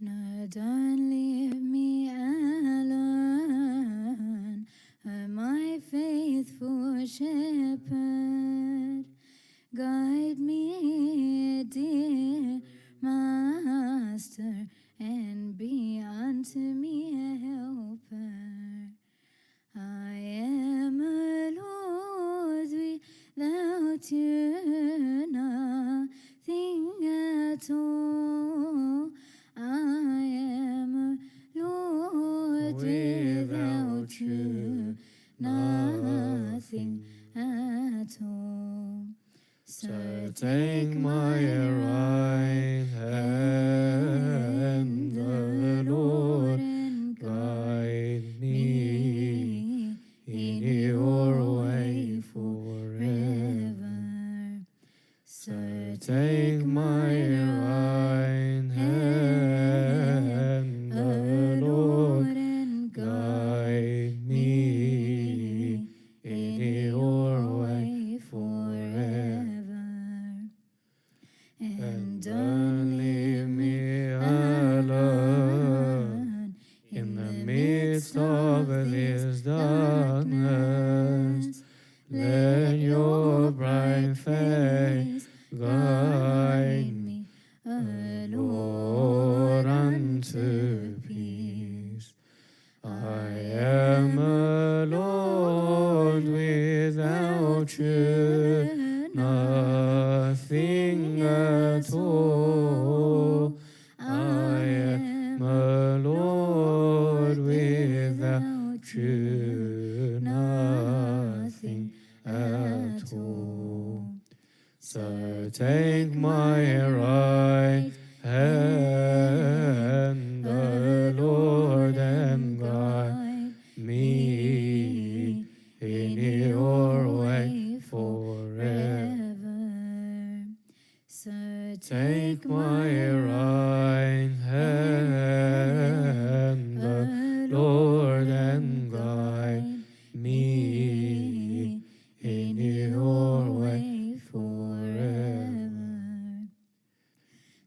No, don't leave me alone, oh my faithful shepherd. Guide me, dear Master, and be unto me a helper. I am alone without you, nothing at all. I am Lord without you, nothing at all. So take my right hand, the Lord, and guide me in your way forever. So take my right hand, the Lord, and guide me in your way forever. And don't leave me alone in the midst of this darkness. Let your bright face guide me, O Lord, unto peace. I am alone without you, nothing at all. I am alone without you, nothing at all. So take my right hand, the Lord, and guide me in your way forever. So take my right hand, the Lord, and guide me in your way forever.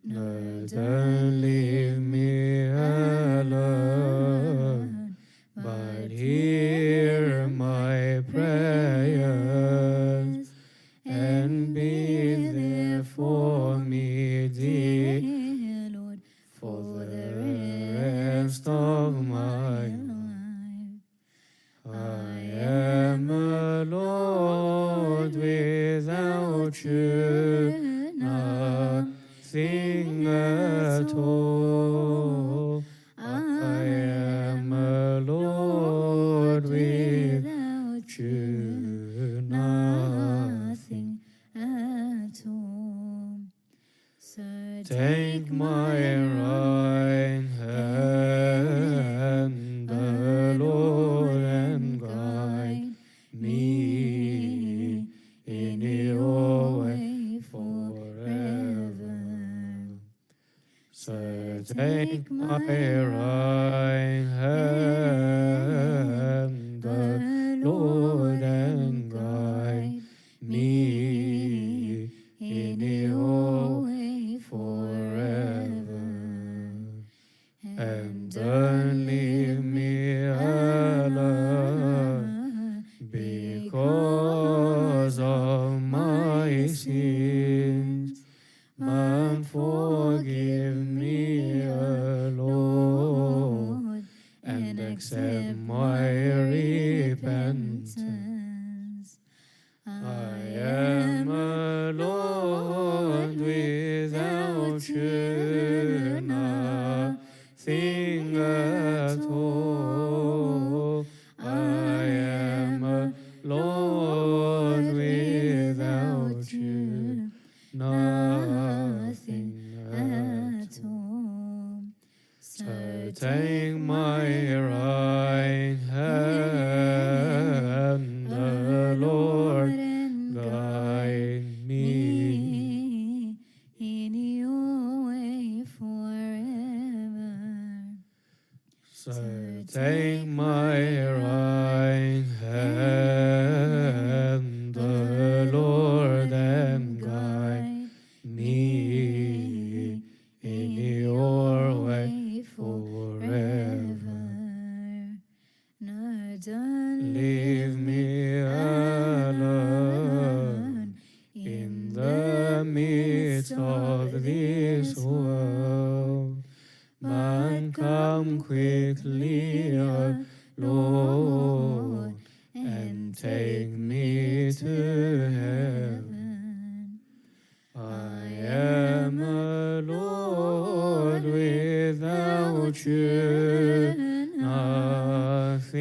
No, don't leave me alone, but hear my prayers and be there for me, dear Lord, for the rest of my life. I am alone without you, nothing at all. I am alone without you, nothing at all. So take my right hand, the Lord, and guide me in your way forever. So take my right hand, the Lord, and guide me in your way forever. And don't leave me alone because of my sins, but forgive me, O Lord, and accept my repentance. I am alone without you, nothing at all. I am alone without you, nothing at all. So take my right hand, the Lord, guide me in your way forever. So take my right hand, the Lord, and guide me in your way this world, but come quickly, O Lord, and take me to heaven. I am a Lord, without you nothing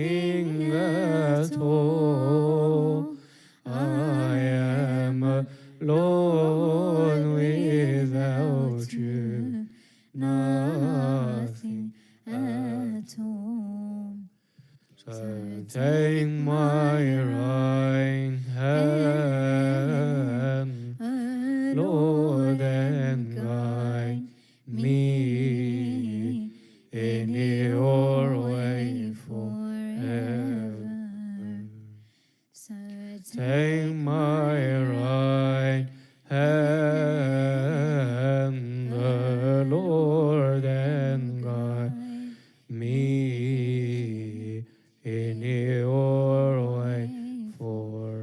at all. I am a Lord, without you nothing at all. So take my right hand, Lord, and guide me in your way forever. So take my right hand, Lord, and guide me in your way forever.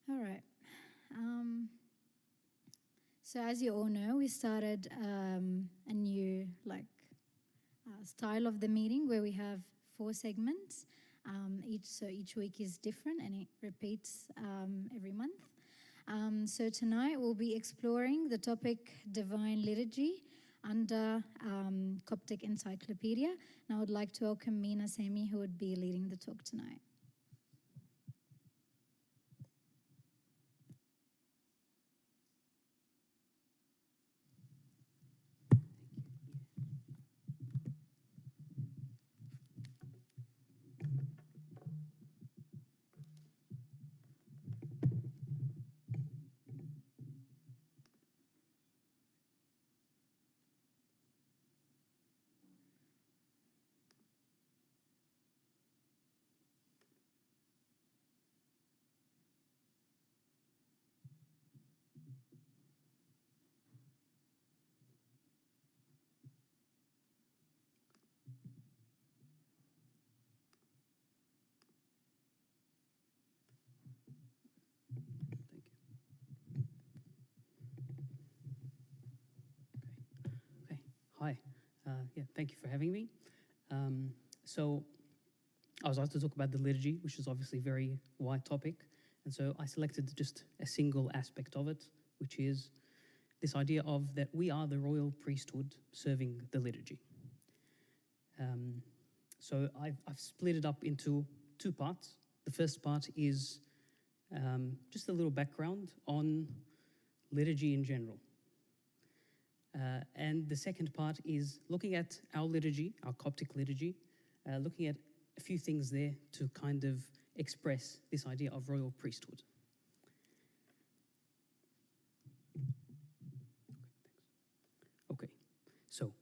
All right. So as you all know, we started a new style of the meeting where we have 4 segments. Each week is different and it repeats every month. So tonight we'll be exploring the topic Divine Liturgy under Coptic Encyclopedia. And I would like to welcome Mina, Samy, who would be leading the talk tonight. Hi, thank you for having me. So I was asked to talk about the liturgy, which is obviously a very wide topic. And so I selected just a single aspect of it, which is this idea of that we are the royal priesthood serving the liturgy. So I've split it up into 2 parts. The first part is just a little background on liturgy in general. And the second part is looking at our liturgy, our Coptic liturgy, looking at a few things there to kind of express this idea of royal priesthood. Okay, so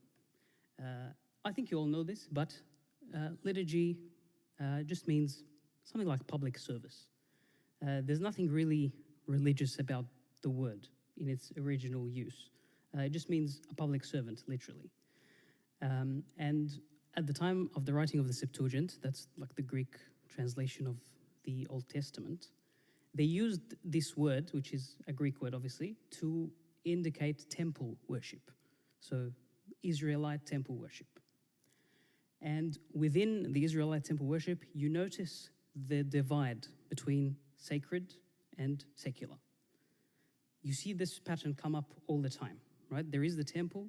I think you all know this, but liturgy just means something like public service. There's nothing really religious about the word in its original use. It just means a public servant, literally. And at the time of the writing of the Septuagint, that's like the Greek translation of the Old Testament, they used this word, which is a Greek word, obviously, to indicate temple worship. So Israelite temple worship. And within the Israelite temple worship, you notice the divide between sacred and secular. You see this pattern come up all the time. Right? There is the temple,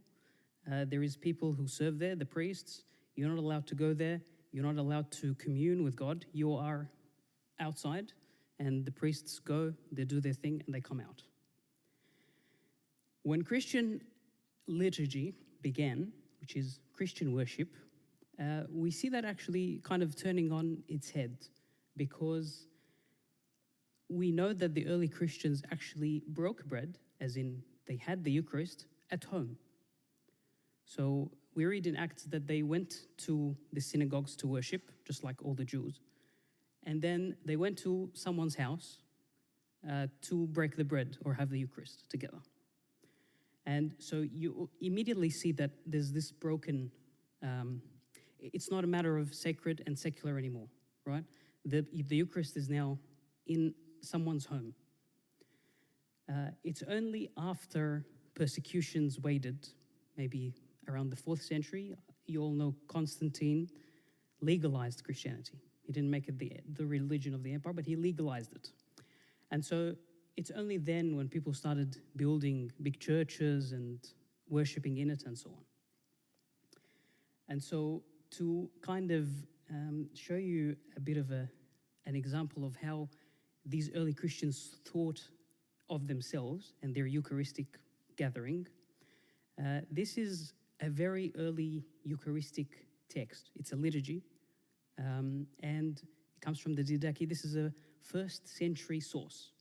there is people who serve there, the priests. You're not allowed to go there. You're not allowed to commune with God. You are outside, and the priests go, they do their thing, and they come out. When Christian liturgy began, which is Christian worship, we see that actually kind of turning on its head, because we know that the early Christians actually broke bread, as in they had the Eucharist, at home. So we read in Acts that they went to the synagogues to worship, just like all the Jews. And then they went to someone's house to break the bread or have the Eucharist together. And so you immediately see that there's this broken, it's not a matter of sacred and secular anymore, right? The Eucharist is now in someone's home. It's only after persecutions waded, maybe around the 4th century, you all know Constantine legalized Christianity. He didn't make it the religion of the empire, but he legalized it. And so it's only then when people started building big churches and worshipping in it and so on. And so to kind of show you a bit of an example of how these early Christians thought of themselves and their Eucharistic gathering, this is a very early Eucharistic text. It's a liturgy, and it comes from the Didache. This is a 1st century source.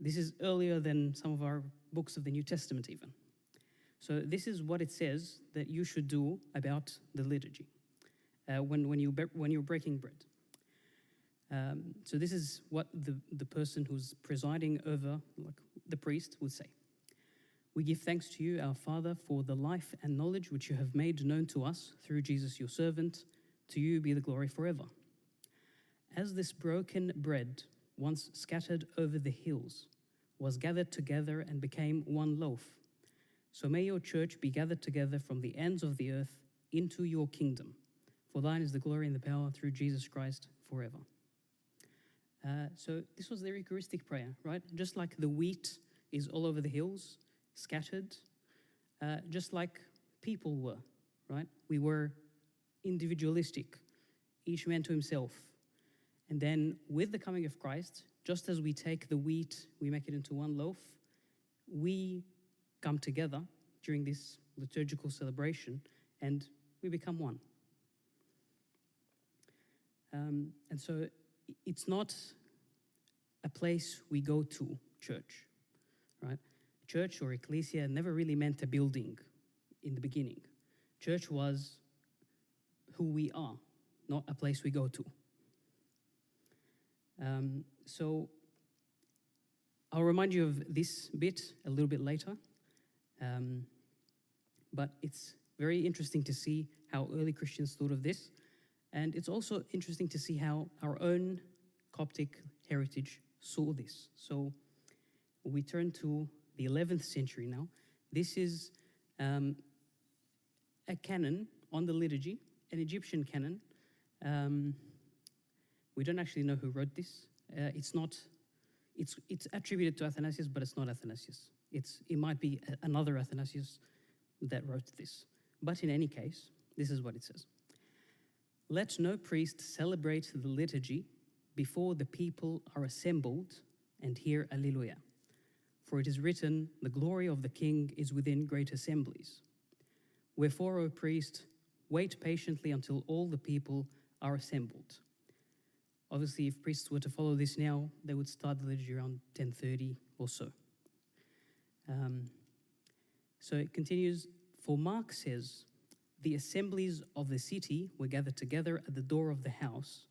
This is earlier than some of our books of the New Testament even. So this is what it says that you should do about the liturgy when you're breaking bread. So this is what the person who's presiding over, like the priest, would say. We give thanks to you, our Father, for the life and knowledge which you have made known to us through Jesus your servant. To you be the glory forever. As this broken bread, once scattered over the hills, was gathered together and became one loaf, so may your church be gathered together from the ends of the earth into your kingdom. For thine is the glory and the power through Jesus Christ forever. So this was their Eucharistic prayer, right? Just like the wheat is all over the hills, scattered, just like people were, right? We were individualistic, each man to himself. And then with the coming of Christ, just as we take the wheat, we make it into one loaf, we come together during this liturgical celebration and we become one. And so it's not a place we go to, church, right? Church or ecclesia never really meant a building in the beginning. Church was who we are, not a place we go to. So I'll remind you of this bit a little bit later, but it's very interesting to see how early Christians thought of this, and it's also interesting to see how our own Coptic heritage saw this. So we turn to the 11th century now. This is a canon on the liturgy, an Egyptian canon. We don't actually know who wrote this. It's attributed to Athanasius, but it's not Athanasius. It might be another Athanasius that wrote this. But in any case, this is what it says. Let no priest celebrate the liturgy before the people are assembled and hear Alleluia. For it is written, the glory of the king is within great assemblies. Wherefore, O priest, wait patiently until all the people are assembled. Obviously, if priests were to follow this now, they would start the liturgy around 10:30 or so. So it continues, for Mark says, the assemblies of the city were gathered together at the door of the house,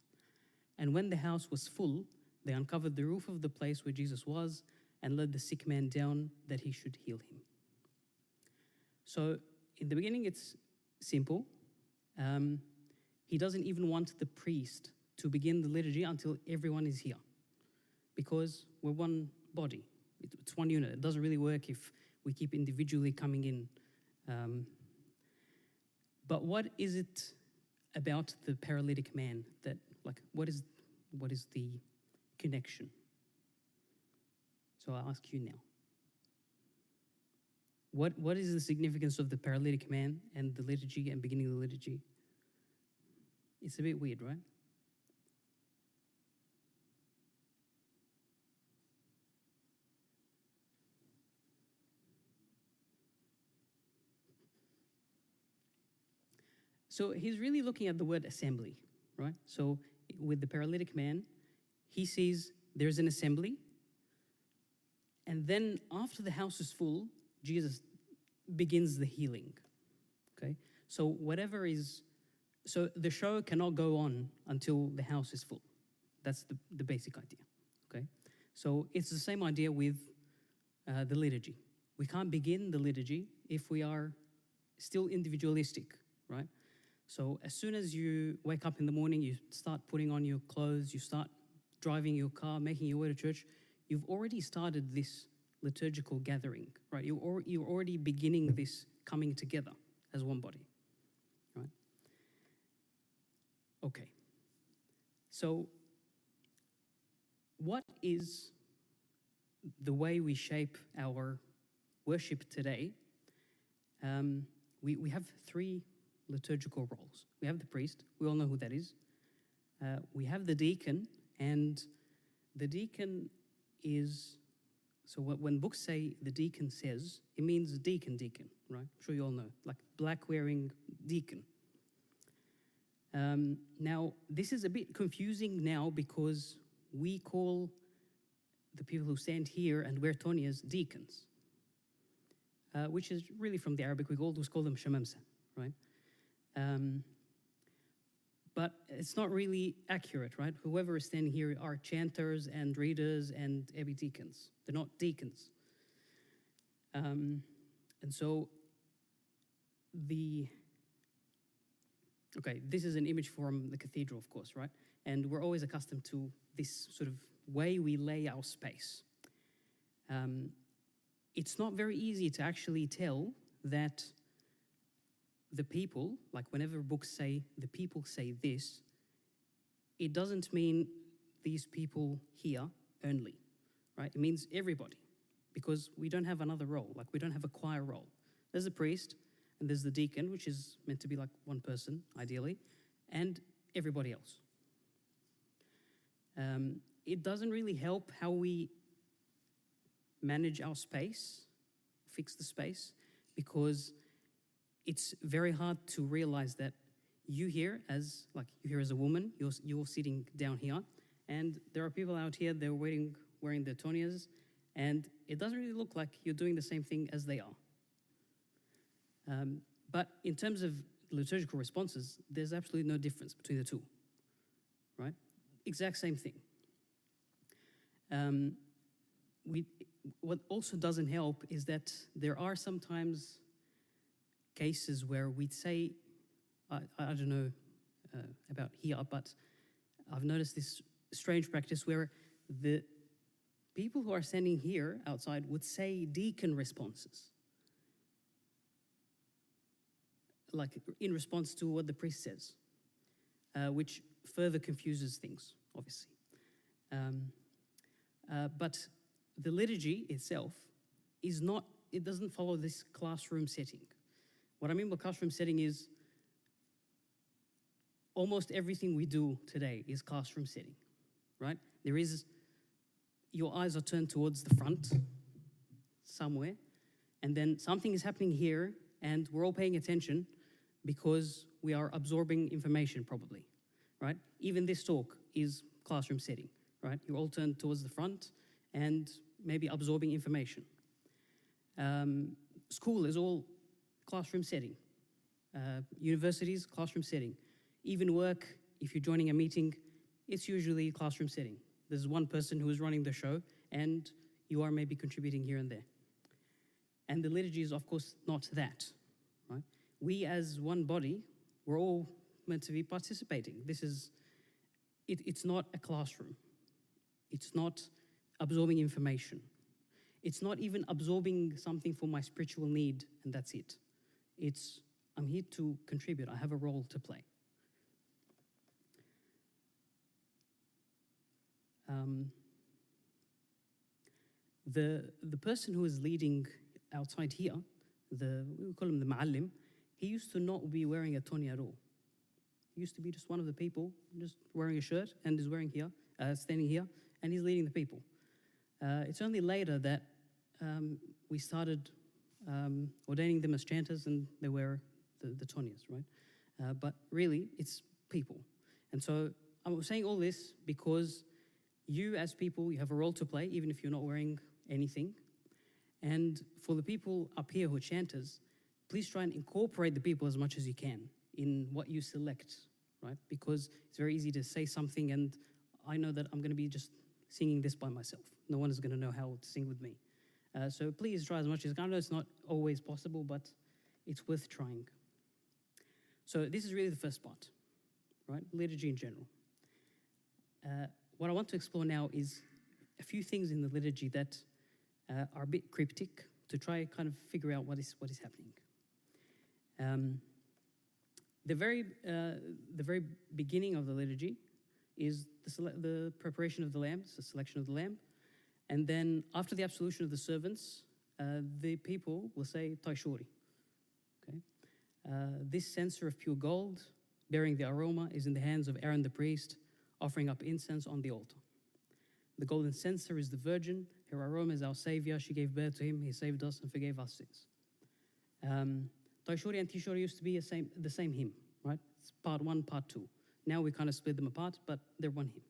and when the house was full, they uncovered the roof of the place where Jesus was and led the sick man down that he should heal him. So in the beginning, it's simple. He doesn't even want the priest to begin the liturgy until everyone is here, because we're one body. It's one unit. It doesn't really work if we keep individually coming in. But what is it about the paralytic man that, like, what is the connection? So I'll ask you now. What is the significance of the paralytic man and the liturgy and beginning the liturgy? It's a bit weird, right? So he's really looking at the word assembly, right? So with the paralytic man, he sees there's an assembly, and then after the house is full, Jesus begins the healing, okay? So so the show cannot go on until the house is full. That's the basic idea, okay? So it's the same idea with the liturgy. We can't begin the liturgy if we are still individualistic, right? So as soon as you wake up in the morning, you start putting on your clothes, you start driving your car, making your way to church, you've already started this liturgical gathering, right? You're already beginning this coming together as one body, right? Okay. So what is the way we shape our worship today? We have three liturgical roles. We have the priest, we all know who that is. We have the deacon, and the deacon is, so when books say the deacon says, it means deacon, right? I'm sure you all know, like black-wearing deacon. Now, this is a bit confusing now because we call the people who stand here and wear tonias deacons, which is really from the Arabic. We always call them shamamsa, right? But it's not really accurate, right? Whoever is standing here are chanters and readers and Ebi deacons. They're not deacons. And so okay, this is an image from the cathedral, of course, right? And we're always accustomed to this sort of way we lay our space. It's not very easy to actually tell that the people, like whenever books say the people say this, it doesn't mean these people here only, right? It means everybody, because we don't have another role, like we don't have a choir role. There's the priest, and there's the deacon, which is meant to be like one person, ideally, and everybody else. It doesn't really help how we manage our space, fix the space, because it's very hard to realize that you here as a woman, you're sitting down here, and there are people out here, they're wearing their tonias, and it doesn't really look like you're doing the same thing as they are. But in terms of liturgical responses, there's absolutely no difference between the two, right? Exact same thing. What also doesn't help is that there are sometimes cases where we'd say, I don't know about here, but I've noticed this strange practice where the people who are standing here outside would say deacon responses, like in response to what the priest says, which further confuses things, obviously. But the liturgy itself it doesn't follow this classroom setting. What I mean by classroom setting is almost everything we do today is classroom setting, right? Your eyes are turned towards the front somewhere, and then something is happening here, and we're all paying attention because we are absorbing information probably, right? Even this talk is classroom setting, right? You're all turned towards the front and maybe absorbing information. School is all classroom setting. Universities, classroom setting. Even work, if you're joining a meeting, it's usually classroom setting. There's one person who is running the show, and you are maybe contributing here and there. And the liturgy is, of course, not that, right? We as one body, we're all meant to be participating. It's not a classroom. It's not absorbing information. It's not even absorbing something for my spiritual need, and that's it. I'm here to contribute. I have a role to play. The person who is leading outside here, we call him the ma'allim, he used to not be wearing a tonia at all. He used to be just one of the people, just wearing a shirt and is standing here, and he's leading the people. It's only later that we started ordaining them as chanters, and they wear the tonias, right? But really, it's people. And so I'm saying all this because you as people, you have a role to play, even if you're not wearing anything. And for the people up here who are chanters, please try and incorporate the people as much as you can in what you select, right? Because it's very easy to say something, and I know that I'm going to be just singing this by myself. No one is going to know how to sing with me. So please try as much as you can. I know it's not always possible, but it's worth trying. So this is really the first part, right? Liturgy in general. What I want to explore now is a few things in the liturgy that are a bit cryptic to try kind of figure out what is happening. The very beginning of the liturgy is the preparation of the lamb, the selection of the lamb, and then after the absolution of the servants, the people will say Taishori. Okay, this censer of pure gold, bearing the aroma, is in the hands of Aaron the priest, offering up incense on the altar. The golden censer is the Virgin. Her aroma is our Savior. She gave birth to him. He saved us and forgave our sins. Taishori and Tishori used to be the same hymn, right? It's part 1, part 2. Now we kind of split them apart, but they're one hymn.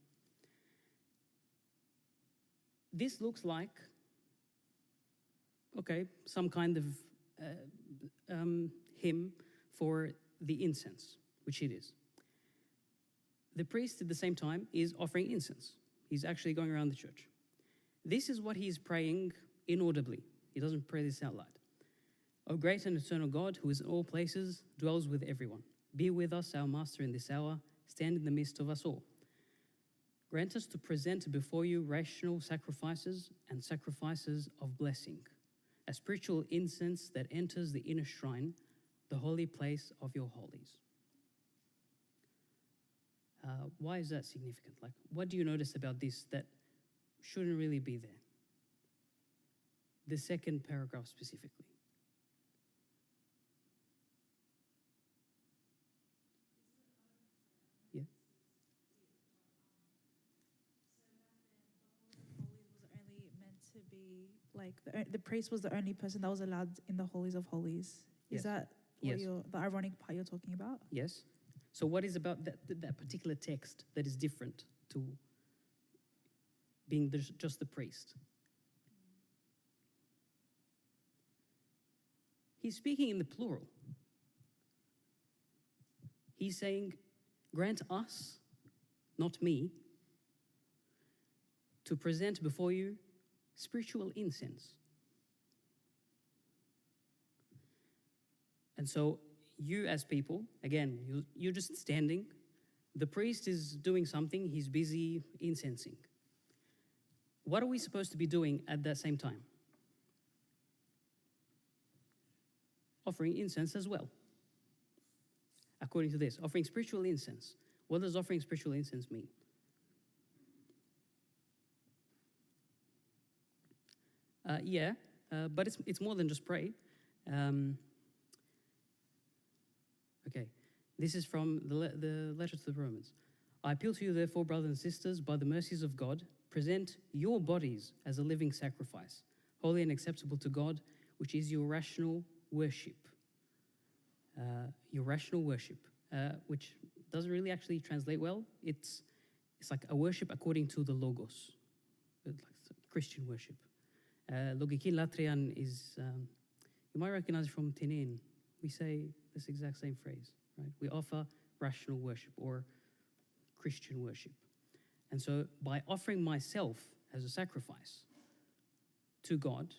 This looks like, okay, some kind of hymn for the incense, which it is. The priest at the same time is offering incense. He's actually going around the church. This is what he's praying inaudibly. He doesn't pray this out loud. O great and eternal God, who is in all places, dwells with everyone. Be with us, our Master, in this hour. Stand in the midst of us all. Grant us to present before you rational sacrifices and sacrifices of blessing, a spiritual incense that enters the inner shrine, the holy place of your holies. Why is that significant? Like, what do you notice about this that shouldn't really be there? The second paragraph specifically. Yeah. Holies was only meant to be like the priest was the only person that was allowed in the holies of holies. Is Yes. that what Yes. the ironic part you're talking about? Yes. So what is about that particular text that is different to being just the priest? He's speaking in the plural. He's saying, grant us, not me, to present before you spiritual incense. And so you as people, again, you're just standing. The priest is doing something. He's busy incensing. What are we supposed to be doing at that same time? Offering incense as well. According to this, offering spiritual incense. What does offering spiritual incense mean? But it's more than just pray. Okay, this is from the letter to the Romans. I appeal to you, therefore, brothers and sisters, by the mercies of God, present your bodies as a living sacrifice, holy and acceptable to God, which is your rational worship. Which doesn't really actually translate well. It's like a worship according to the Logos, like Christian worship. Logikin latrian is, you might recognize from Tinin. We say this exact same phrase, right? We offer rational worship or Christian worship. And so by offering myself as a sacrifice to God,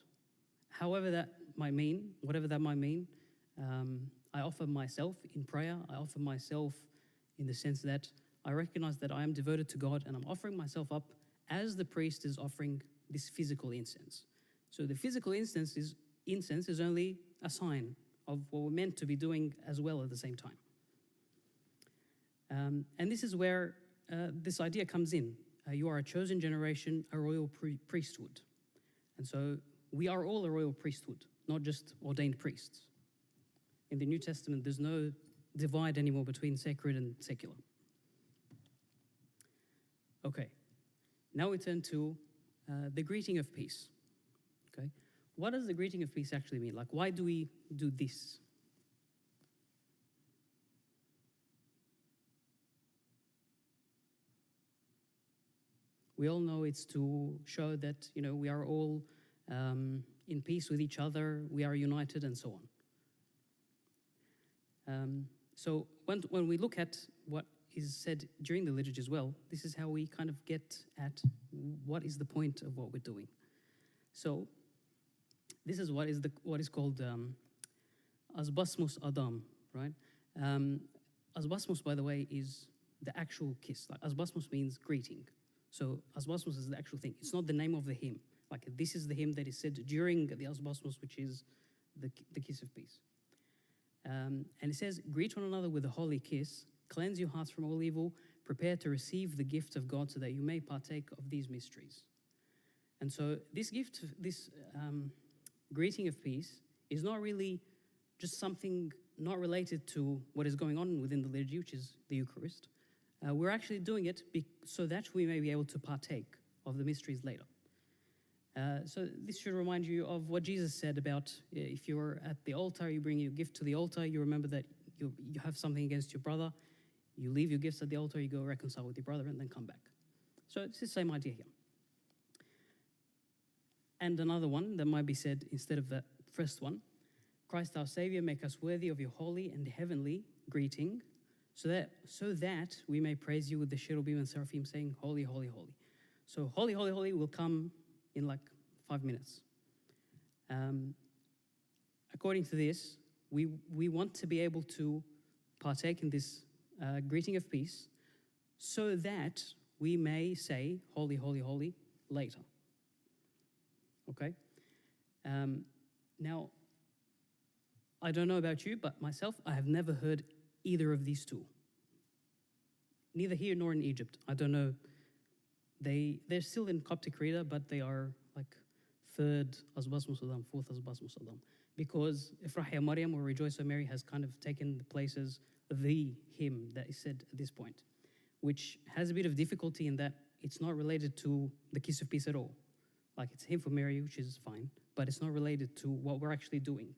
however that might mean, whatever that might mean, I offer myself in prayer. I offer myself in the sense that I recognize that I am devoted to God and I'm offering myself up as the priest is offering this physical incense. So the physical incense is only a sign of what we're meant to be doing as well at the same time. And this is where this idea comes in. You are a chosen generation, a royal priesthood. And so we are all a royal priesthood, not just ordained priests. In the New Testament, there's no divide anymore between sacred and secular. Okay, now we turn to the greeting of peace. Okay, what does the greeting of peace actually mean? Like, why do we do this? We all know it's to show that, we are all in peace with each other, we are united, and so on. So when we look at what is said during the liturgy as well, this is how we kind of get at what is the point of what we're doing. So this is what is called asbasmus adam, right? Asbasmus, by the way, is the actual kiss. Like, asbasmus means greeting. So asbasmus is the actual thing. It's not the name of the hymn. Like this is the hymn that is said during the Asbasmos, which is the kiss of peace. And it says, greet one another with a holy kiss, cleanse your hearts from all evil, prepare to receive the gift of God so that you may partake of these mysteries. And so this gift, this greeting of peace is not really just something not related to what is going on within the liturgy, which is the Eucharist. We're actually doing it so that we may be able to partake of the mysteries later. So this should remind you of what Jesus said about if you're at the altar, you bring your gift to the altar, you remember that you have something against your brother, you leave your gifts at the altar, you go reconcile with your brother and then come back. So it's the same idea here. And another one that might be said instead of the first one, Christ our Savior, make us worthy of your holy and heavenly greeting, so that we may praise you with the cherubim and seraphim saying, holy, holy, holy. So holy, holy, holy will come in like 5 minutes. According to this, we want to be able to partake in this greeting of peace so that we may say holy, holy, holy later. Okay? Now, I don't know about you, but myself, I have never heard either of these two. Neither here nor in Egypt. I don't know. They're still in Coptic reader, but they are like third Asbasmos Adam, fourth Asbasmos Adam. Because Ifrahya Maryam or Rejoice O Mary has kind of taken the places of the hymn that is said at this point, which has a bit of difficulty in that it's not related to the kiss of peace at all. Like it's a hymn for Mary, which is fine, but it's not related to what we're actually doing.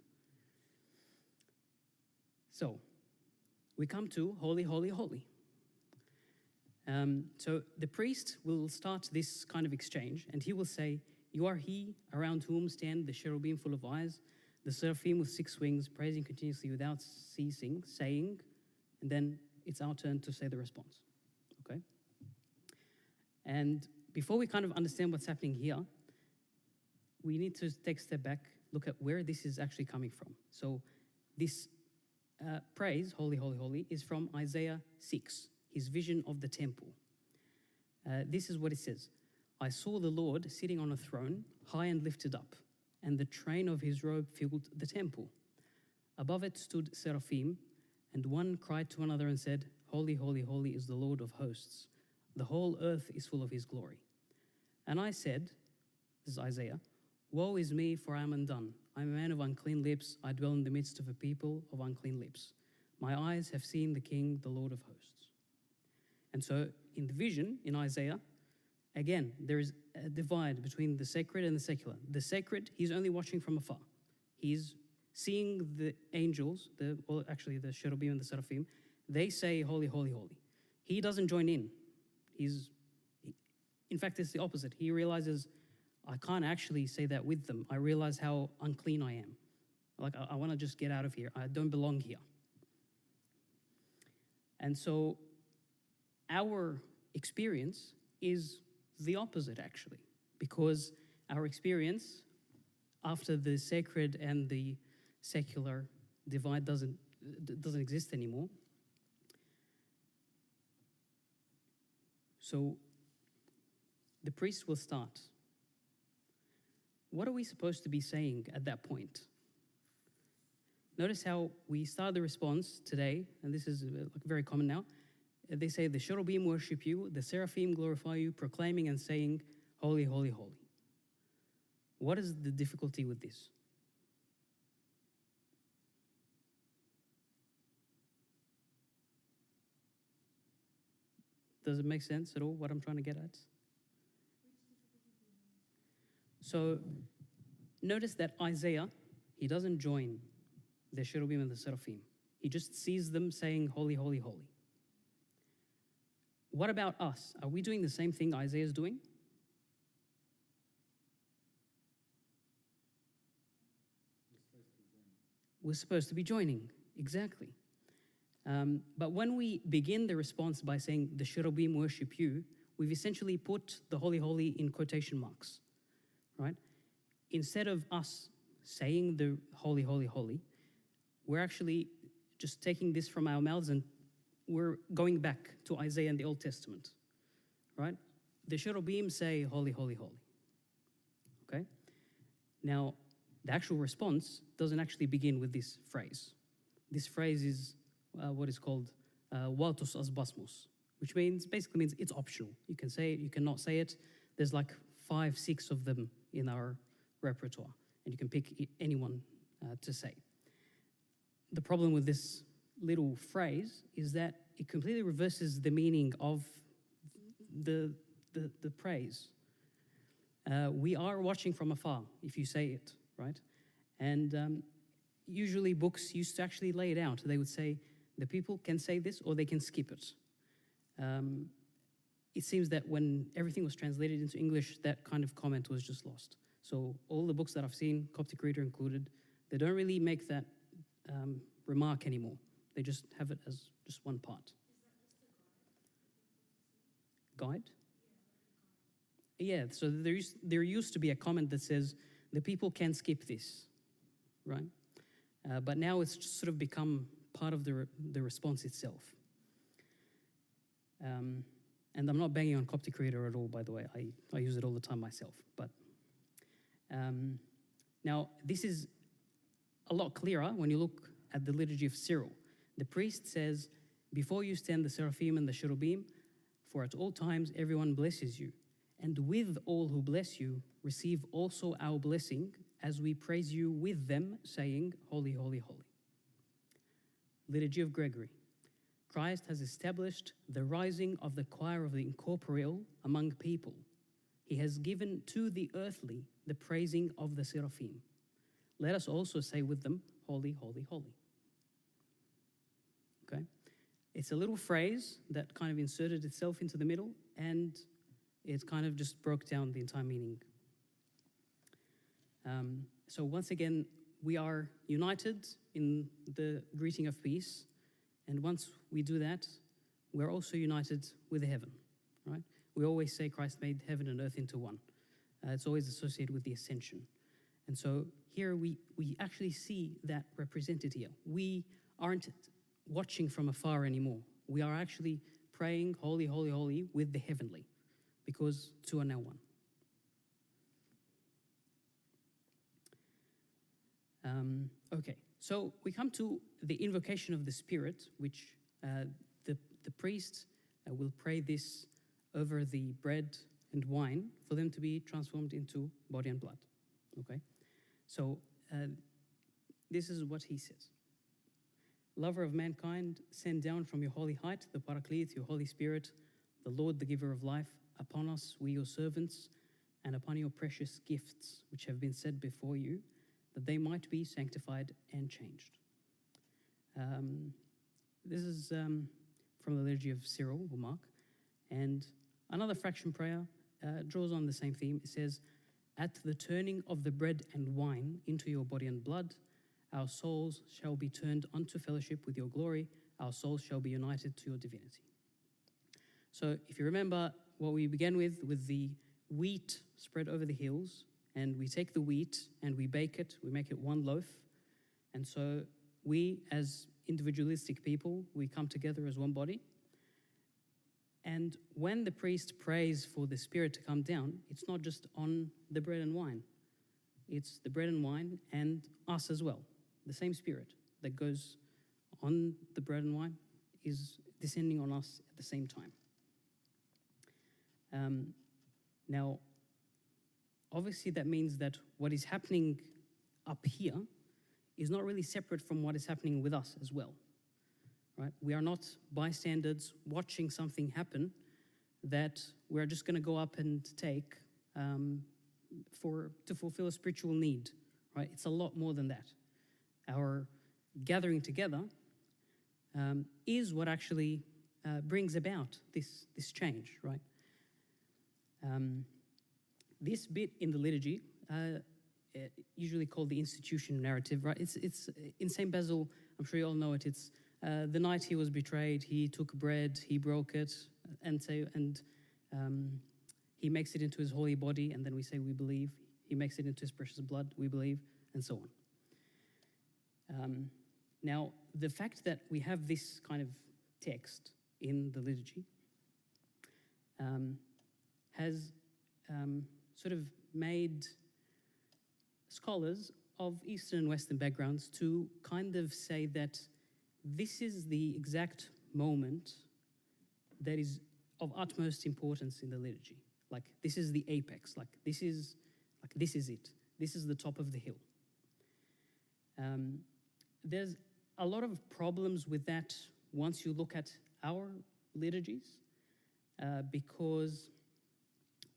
So, we come to holy, holy, holy. So the priest will start this kind of exchange, and he will say, you are he around whom stand the cherubim full of eyes, the seraphim with 6 wings, praising continuously without ceasing, saying, and then it's our turn to say the response, okay? And before we kind of understand what's happening here, we need to take a step back, look at where this is actually coming from. So this praise, holy, holy, holy, is from Isaiah 6, his vision of the temple. This is what it says. I saw the Lord sitting on a throne, high and lifted up, and the train of his robe filled the temple. Above it stood seraphim, and one cried to another and said, holy, holy, holy is the Lord of hosts. The whole earth is full of his glory. And I said, this is Isaiah, woe is me, for I am undone. I am a man of unclean lips. I dwell in the midst of a people of unclean lips. My eyes have seen the King, the Lord of hosts. And so in the vision in Isaiah, again, there is a divide between the sacred and the secular. The sacred, he's only watching from afar. He's seeing the angels, the cherubim and the seraphim. They say, holy, holy, holy. He doesn't join in. In fact, it's the opposite. He realizes, I can't actually say that with them. I realize how unclean I am. Like, I want to just get out of here. I don't belong here. And so our experience is the opposite, actually, because our experience after the sacred and the secular divide doesn't exist anymore. So the priest will start. What are we supposed to be saying at that point? Notice how we start the response today, and this is very common now. They say, the cherubim worship you, the seraphim glorify you, proclaiming and saying, holy, holy, holy. What is the difficulty with this? Does it make sense at all, what I'm trying to get at? So, notice that Isaiah, he doesn't join the cherubim and the seraphim. He just sees them saying, holy, holy, holy. What about us? Are we doing the same thing Isaiah is doing? We're supposed to be joining, exactly. But when we begin the response by saying, the cherubim worship you, we've essentially put the holy, holy in quotation marks, right? Instead of us saying the holy, holy, holy, we're actually just taking this from our mouths and we're going back to Isaiah in the Old Testament, right? The cherubim say, holy, holy, holy, okay? Now, the actual response doesn't actually begin with this phrase. This phrase is what is called Valtos as basmos, which basically means it's optional. You can say it, you cannot say it. There's like 5, 6 of them in our repertoire, and you can pick anyone to say. The problem with this little phrase is that it completely reverses the meaning of the praise. We are watching from afar if you say it, right? And usually books used to actually lay it out. They would say the people can say this or they can skip it. It seems that when everything was translated into English, that kind of comment was just lost. So all the books that I've seen, Coptic Reader included, they don't really make that remark anymore. They just have it as just one part. Guide? Yeah, so there used to be a comment that says, the people can skip this, right? But now it's just sort of become part of the response itself. And I'm not banging on Coptic Reader at all, by the way. I use it all the time myself. But now, this is a lot clearer when you look at the Liturgy of Cyril. The priest says, before you stand the seraphim and the cherubim, for at all times everyone blesses you. And with all who bless you, receive also our blessing, as we praise you with them, saying, Holy, holy, holy. Liturgy of Gregory. Christ has established the rising of the choir of the incorporeal among people. He has given to the earthly the praising of the seraphim. Let us also say with them, Holy, holy, holy. Okay? It's a little phrase that kind of inserted itself into the middle, and it kind of just broke down the entire meaning. So once again, we are united in the greeting of peace, and once we do that, we're also united with heaven, right? We always say Christ made heaven and earth into one. It's always associated with the ascension. And so here we actually see that represented here. We aren't watching from afar anymore. We are actually praying, Holy, holy, holy, with the heavenly, because two are now one. Okay, so we come to the invocation of the Spirit, which the priest will pray this over the bread and wine for them to be transformed into body and blood. Okay, so this is what he says. Lover of mankind, send down from your holy height the Paraclete, your Holy Spirit, the Lord, the giver of life, upon us, we your servants, and upon your precious gifts, which have been set before you, that they might be sanctified and changed. This is from the Liturgy of Cyril or Mark. And another fraction prayer draws on the same theme. It says, at the turning of the bread and wine into your body and blood, our souls shall be turned unto fellowship with your glory. Our souls shall be united to your divinity. So if you remember what we began with the wheat spread over the hills, and we take the wheat and we bake it, we make it one loaf. And so we, as individualistic people, we come together as one body. And when the priest prays for the Spirit to come down, it's not just on the bread and wine. It's the bread and wine and us as well. The same Spirit that goes on the bread and wine is descending on us at the same time. Now, obviously that means that what is happening up here is not really separate from what is happening with us as well, right? We are not bystanders watching something happen that we're just going to go up and take to fulfill a spiritual need, right? It's a lot more than that. Our gathering together is what actually brings about this change, right? This bit in the liturgy, usually called the institution narrative, right? It's in St. Basil, I'm sure you all know it. It's the night he was betrayed, he took bread, he broke it, and he makes it into his holy body, and then we say we believe. He makes it into his precious blood, we believe, and so on. Now, the fact that we have this kind of text in the liturgy has sort of made scholars of Eastern and Western backgrounds to kind of say that this is the exact moment that is of utmost importance in the liturgy. Like, this is the apex. This is it. This is the top of the hill. There's a lot of problems with that once you look at our liturgies, because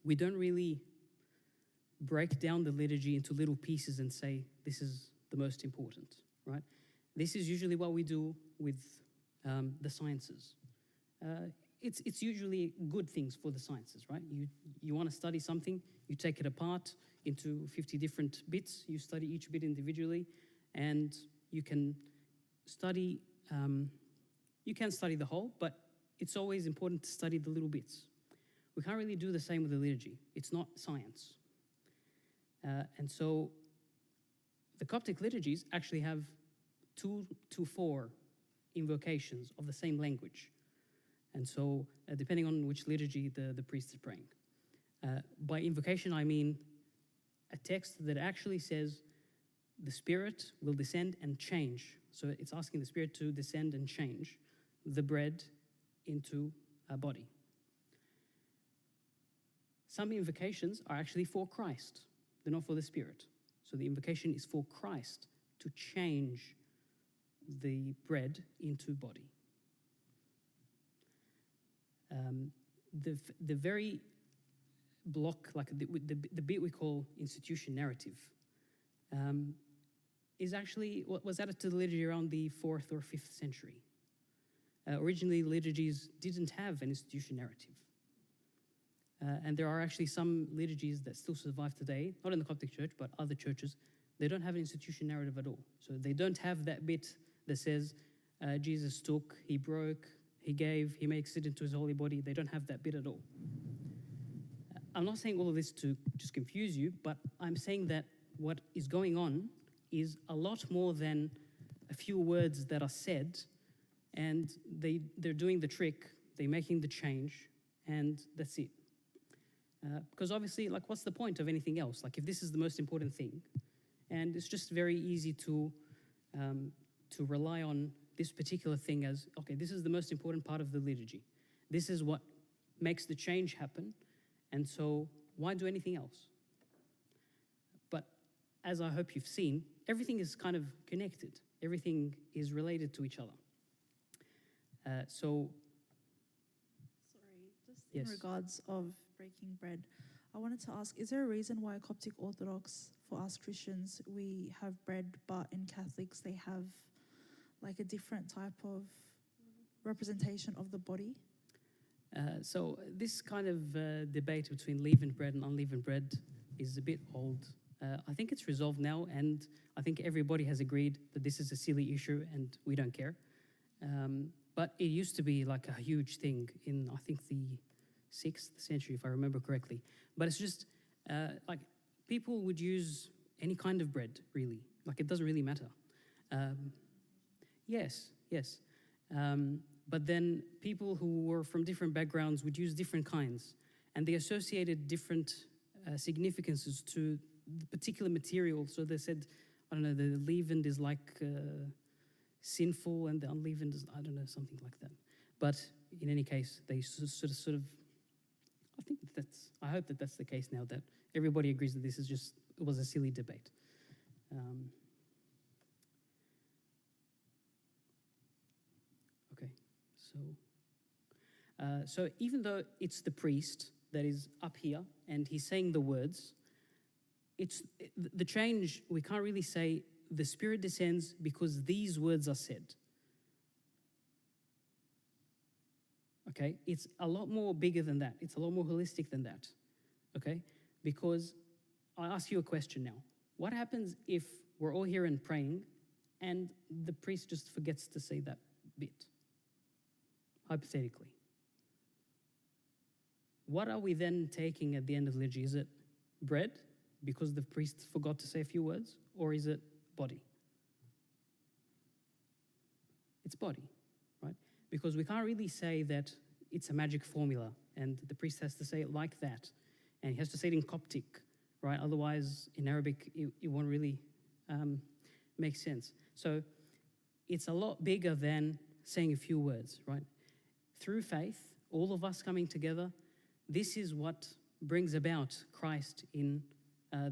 we don't really break down the liturgy into little pieces and say, this is the most important, right? This is usually what we do with the sciences. It's usually good things for the sciences, right? You want to study something, you take it apart into 50 different bits, you study each bit individually, and you can study the whole, but it's always important to study the little bits. We can't really do the same with the liturgy. It's not science. And so the Coptic liturgies actually have 2 to 4 invocations of the same language. And so depending on which liturgy the priest is praying. By invocation, I mean a text that actually says the Spirit will descend and change. So it's asking the Spirit to descend and change the bread into a body. Some invocations are actually for Christ. They're not for the Spirit. So the invocation is for Christ to change the bread into body. The very block, like the bit we call institution narrative, is actually what was added to the liturgy around the 4th or 5th century. Originally, liturgies didn't have an institution narrative. And there are actually some liturgies that still survive today, not in the Coptic Church, but other churches. They don't have an institution narrative at all. So they don't have that bit that says Jesus took, he broke, he gave, he makes it into his holy body. They don't have that bit at all. I'm not saying all of this to just confuse you, but I'm saying that what is going on is a lot more than a few words that are said, and they're doing the trick, they're making the change, and that's it. Because obviously, like, what's the point of anything else? Like, if this is the most important thing, and it's just very easy to rely on this particular thing as, okay, this is the most important part of the liturgy. This is what makes the change happen, and so why do anything else? But as I hope you've seen, everything is kind of connected. Everything is related to each other. Sorry, just in Yes. regards of breaking bread, I wanted to ask, is there a reason why Coptic Orthodox, for us Christians, we have bread, but in Catholics they have like a different type of representation of the body? So this kind of debate between leavened bread and unleavened bread is a bit old. I think it's resolved now, and I think everybody has agreed that this is a silly issue and we don't care. But it used to be like a huge thing in, I think, the 6th century, if I remember correctly. But it's just like people would use any kind of bread, really. Like, it doesn't really matter. Yes. But then people who were from different backgrounds would use different kinds, and they associated different significances to the particular material. So they said, I don't know, the leavened is like sinful, and the unleavened is, I don't know, something like that. But in any case, they sort of I hope that that's the case now, that everybody agrees that it was a silly debate. Okay, so even though it's the priest that is up here and he's saying the words, the change, we can't really say the Spirit descends because these words are said. Okay, it's a lot more bigger than that. It's a lot more holistic than that. Okay, because I'll ask you a question now. What happens if we're all here and praying and the priest just forgets to say that bit? Hypothetically. What are we then taking at the end of liturgy? Is it bread because the priest forgot to say a few words, or is it body? It's body, right? Because we can't really say that it's a magic formula and the priest has to say it like that, and he has to say it in Coptic right? Otherwise, in Arabic, it won't really make sense. So it's a lot bigger than saying a few words, right? Through faith, all of us coming together, this is what brings about Christ in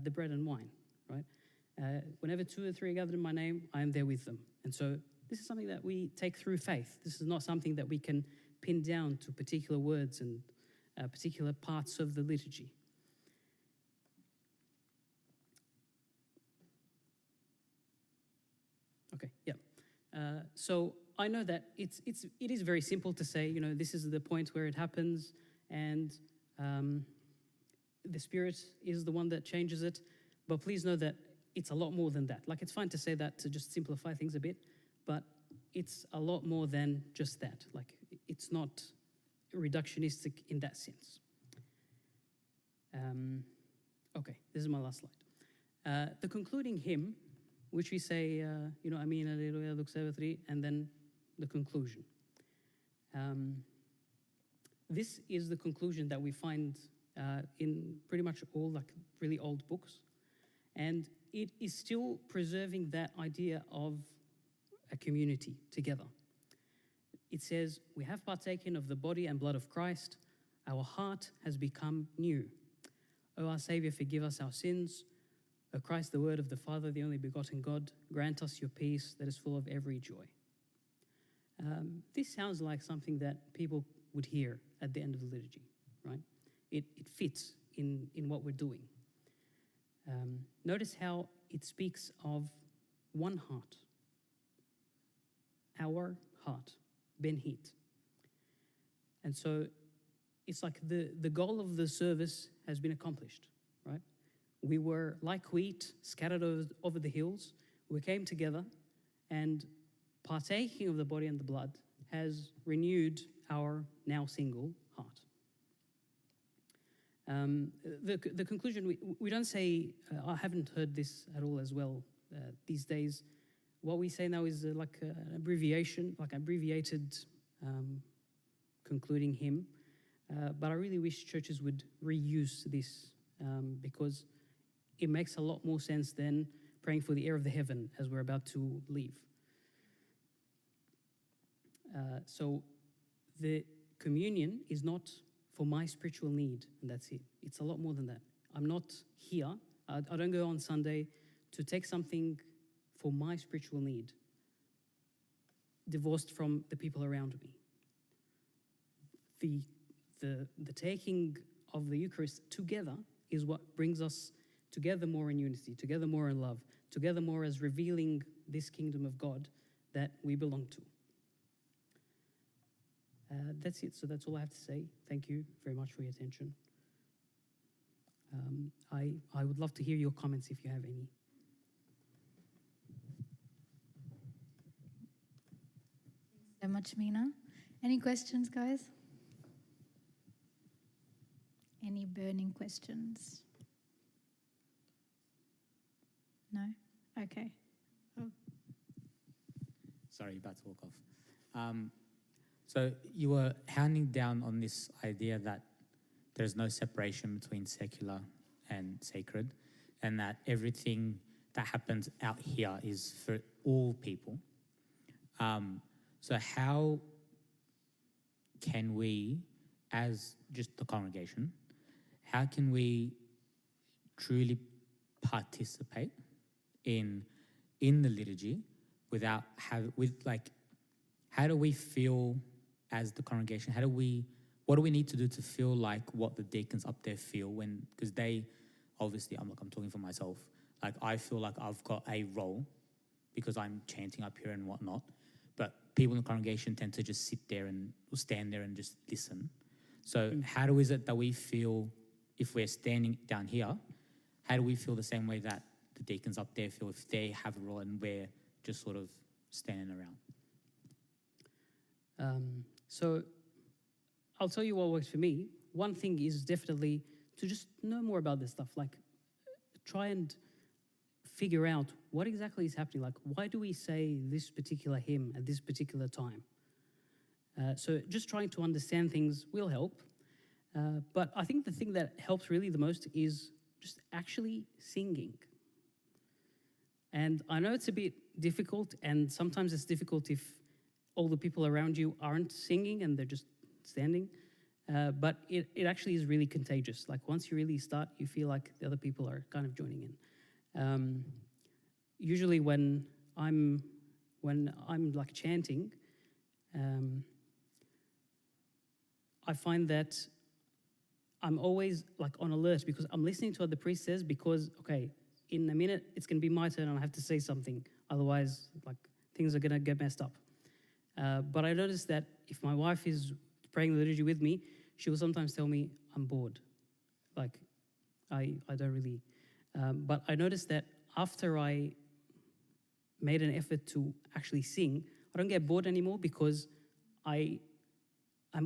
the bread and wine, right? Whenever 2 or 3 are gathered in my name, I am there with them. And so this is something that we take through faith. This is not something that we can pin down to particular words and particular parts of the liturgy. Okay, yeah. So I know that it is very simple to say, you know, this is the point where it happens, and the Spirit is the one that changes it. But please know that it's a lot more than that. Like, it's fine to say that to just simplify things a bit, but it's a lot more than just that. Like, it's not reductionistic in that sense. Okay, this is my last slide. The concluding hymn, which we say, you know, Mina, Alleluia, Lux Evetri, and then the conclusion. This is the conclusion that we find in pretty much all like really old books, and it is still preserving that idea of a community together. It says, "We have partaken of the body and blood of Christ. Our heart has become new. O our Saviour, forgive us our sins. O Christ, the Word of the Father, the only begotten God, grant us your peace that is full of every joy." This sounds like something that people would hear at the end of the liturgy, right? It fits in what we're doing. Notice how it speaks of one heart. Our heart, Ben Hit. And so it's like the goal of the service has been accomplished, right? We were like wheat scattered over the hills. We came together, and partaking of the body and the blood has renewed our now single heart. The conclusion, we don't say, I haven't heard this at all as well these days. What we say now is like an abbreviation, like abbreviated concluding hymn. But I really wish churches would reuse this because it makes a lot more sense than praying for the air of the heaven as we're about to leave. So the communion is not for my spiritual need, and that's it. It's a lot more than that. I'm not here. I don't go on Sunday to take something for my spiritual need, divorced from the people around me. The taking of the Eucharist together is what brings us together more in unity, together more in love, together more as revealing this kingdom of God that we belong to. That's it. So that's all I have to say. Thank you very much for your attention. I would love to hear your comments if you have any. Thanks so much, Mina. Any questions, guys? Any burning questions? No? Okay. Oh. Sorry, about to walk off. So you were hounding down on this idea that there's no separation between secular and sacred, and that everything that happens out here is for all people. So how can we, as just the congregation, how can we truly participate in the liturgy how do we feel as the congregation? What do we need to do to feel like what the deacons up there feel because they, obviously, I'm talking for myself, like I feel like I've got a role because I'm chanting up here and whatnot, but people in the congregation tend to just sit there and stand there and just listen. So how is it that we feel, if we're standing down here, how do we feel the same way that the deacons up there feel if they have a role and we're just sort of standing around? So I'll tell you what works for me. One thing is definitely to just know more about this stuff. Like, try and figure out what exactly is happening. Like, why do we say this particular hymn at this particular time? So just trying to understand things will help. But I think the thing that helps really the most is just actually singing. And I know it's a bit difficult, and sometimes it's difficult if all the people around you aren't singing and they're just standing. But it actually is really contagious. Like once you really start, you feel like the other people are kind of joining in. Usually when I'm like chanting, I find that I'm always like on alert because I'm listening to what the priest says, because okay, in a minute it's gonna be my turn and I have to say something. Otherwise, like things are gonna get messed up. But I noticed that if my wife is praying the liturgy with me, she will sometimes tell me I'm bored. Like I don't really. But I noticed that after I made an effort to actually sing, I don't get bored anymore because I'm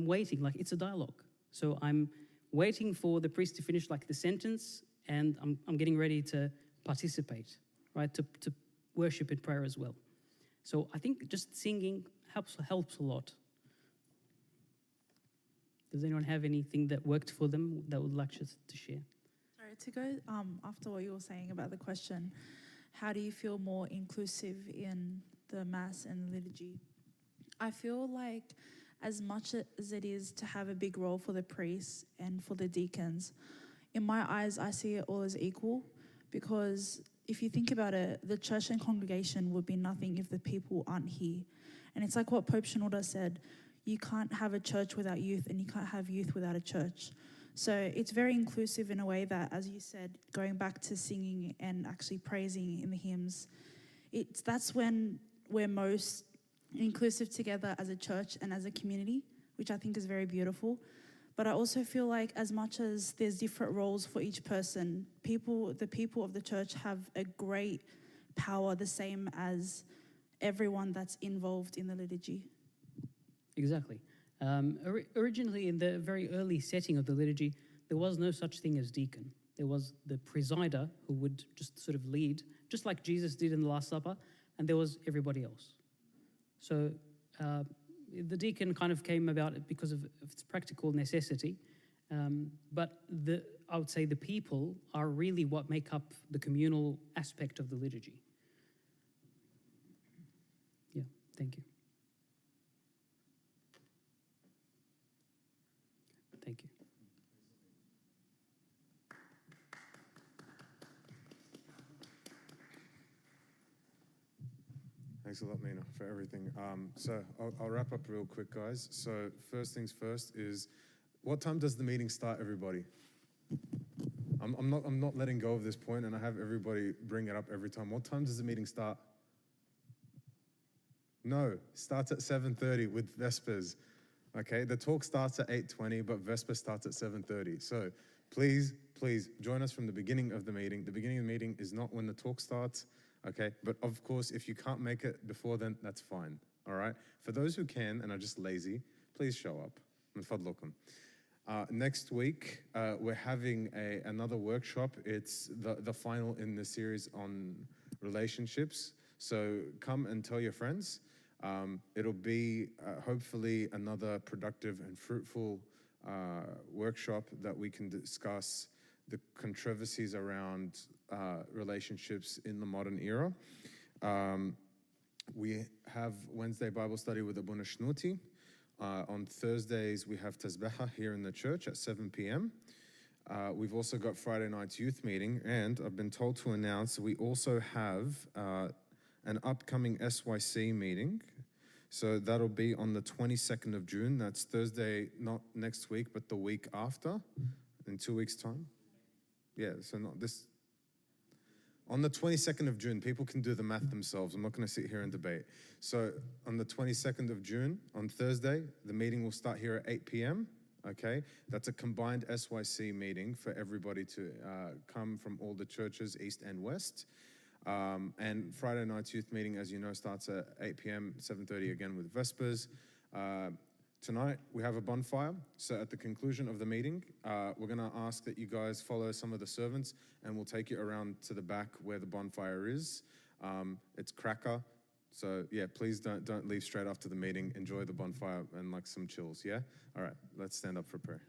waiting. Like it's a dialogue. So I'm waiting for the priest to finish like the sentence, and I'm getting ready to participate, right? To worship in prayer as well. So I think just singing helps a lot. Does anyone have anything that worked for them that would like to share? Sorry, to go after what you were saying about the question, how do you feel more inclusive in the Mass and the liturgy? I feel like as much as it is to have a big role for the priests and for the deacons, in my eyes, I see it all as equal, because if you think about it, the church and congregation would be nothing if the people aren't here. And it's like what Pope Shenouda said, you can't have a church without youth, and you can't have youth without a church. So it's very inclusive in a way that, as you said, going back to singing and actually praising in the hymns, that's when we're most inclusive together as a church and as a community, which I think is very beautiful. But I also feel like as much as there's different roles for each person, the people of the church have a great power, the same as everyone that's involved in the liturgy. Exactly. Originally, in the very early setting of the liturgy, there was no such thing as deacon. There was the presider who would just sort of lead, just like Jesus did in the Last Supper, and there was everybody else. So the deacon kind of came about because of its practical necessity, but I would say the people are really what make up the communal aspect of the liturgy. Yeah, thank you. Thank you. Thanks a lot, Mina, for everything. So I'll wrap up real quick, guys. So first things first is, what time does the meeting start, everybody? I'm not letting go of this point, and I have everybody bring it up every time. What time does the meeting start? No, starts at 7:30 with Vespers. Okay, the talk starts at 8:20, but Vesper starts at 7:30. So please join us from the beginning of the meeting. The beginning of the meeting is not when the talk starts, okay? But of course, if you can't make it before then, that's fine, all right? For those who can and are just lazy, please show up. Next week, we're having another workshop. It's the final in the series on relationships. So come and tell your friends. It'll be hopefully another productive and fruitful workshop that we can discuss the controversies around relationships in the modern era. We have Wednesday Bible study with Abuna Shnuti. On Thursdays, we have Tazbeha here in the church at 7 p.m. We've also got Friday night's youth meeting, and I've been told to announce we also have an upcoming SYC meeting. So that'll be on the 22nd of June. That's Thursday, not next week, but the week after, in 2 weeks' time. Yeah, so not this. On the 22nd of June, people can do the math themselves. I'm not going to sit here and debate. So on the 22nd of June, on Thursday, the meeting will start here at 8 p.m., okay? That's a combined SYC meeting for everybody to come from all the churches, East and West. And Friday night's youth meeting, as you know, starts at 8 p.m., 7:30 again with Vespers. Tonight, we have a bonfire. So at the conclusion of the meeting, we're going to ask that you guys follow some of the servants, and we'll take you around to the back where the bonfire is. It's cracker. So yeah, please don't leave straight after the meeting. Enjoy the bonfire and like some chills, yeah? All right, let's stand up for prayer.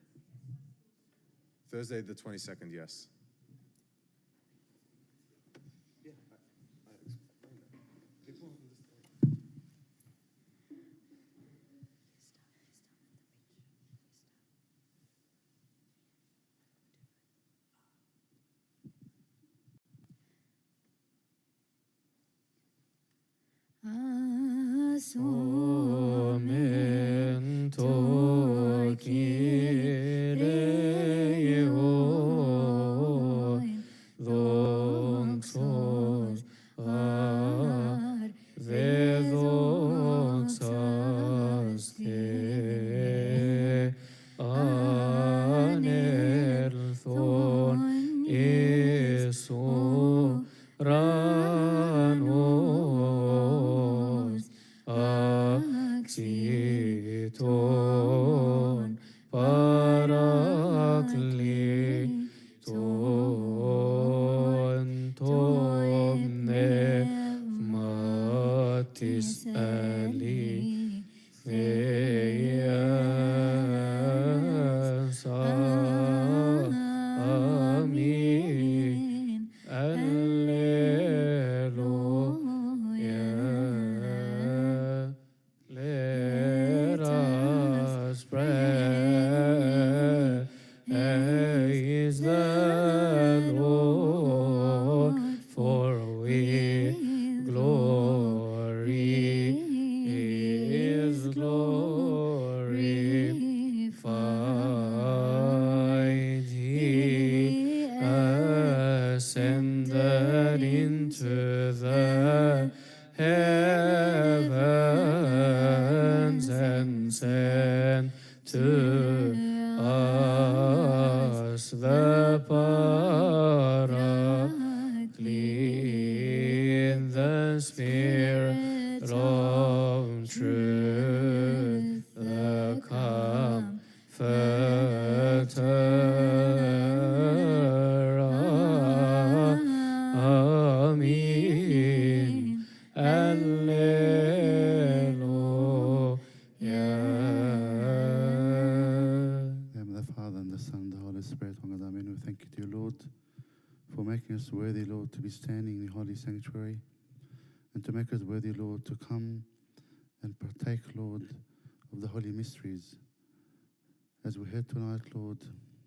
Thursday the 22nd, yes. Omen to Kyrie oin, doxos ar vedoxas te anerthon Isu ranos axiton parakleton tom pneumatis ali Amin. Alleluia. Let us praise the Lord, for with glory is glorified. He ascended into the heavens and sent to us the Paraclete, the Spirit of truth, the Comforter. Amen. Alleluia. name of the Father, and the Son, and the Holy Spirit, one God, amen. We thank you, dear Lord, for making us worthy, Lord, to be standing in the holy sanctuary, and to make us worthy, Lord, to come and partake, Lord, of the holy mysteries. As we heard tonight, Lord,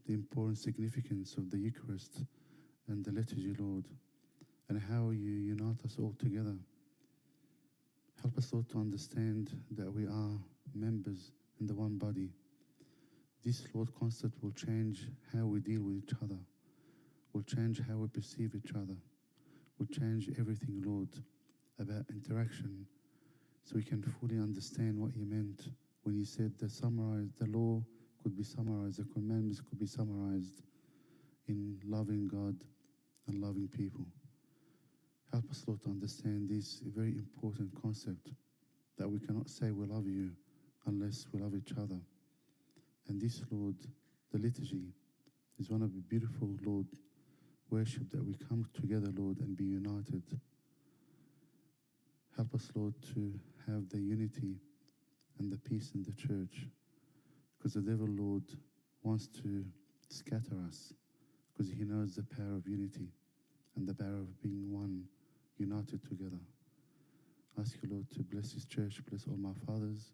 the important significance of the Eucharist and the liturgy, Lord, and how you unite us all together. Help us, Lord, to understand that we are members in the one body. This, Lord, concept will change how we deal with each other, will change how we perceive each other, will change everything, Lord, about interaction, so we can fully understand what you meant when you said that the law could be summarized, the commandments could be summarized in loving God and loving people. Help us, Lord, to understand this very important concept, that we cannot say we love you unless we love each other. And this, Lord, the liturgy is one of the beautiful, Lord, worship that we come together, Lord, and be united. Help us, Lord, to have the unity and the peace in the church, because the devil, Lord, wants to scatter us, because he knows the power of unity and the power of being one, united together. I ask you, Lord, to bless this church, bless all my fathers,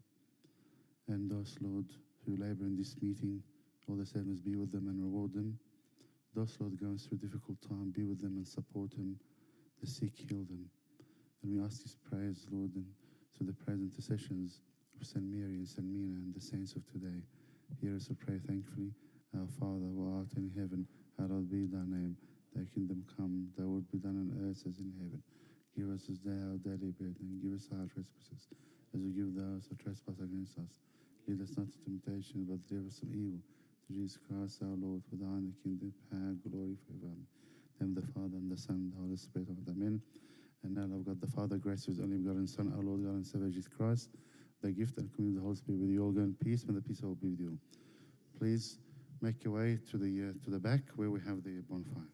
and those, Lord, who labor in this meeting, all the servants, be with them and reward them. Those, Lord, going through a difficult time, be with them and support them. The sick, heal them. And we ask these prayers, Lord, and through the prayers and intercessions of St. Mary and St. Mina and the saints of today. Hear us, we pray thankfully. Our Father, who art in heaven, hallowed be thy name. Thy kingdom come, thy will be done on earth as in heaven. Give us this day our daily bread, and give us our trespasses, as we give those who trespass against us. Lead us not to temptation, but deliver us from evil. Through Jesus Christ our Lord, for thine the kingdom, power, glory forever. In the Father, and the Son, and the Holy Spirit. Amen. And now, love God the Father, grace of his only begotten Son, our Lord God and Savior Jesus Christ, the gift and communion of the Holy Spirit with you all. Go in peace, may the peace of all be with you. Please make your way to the back where we have the bonfire.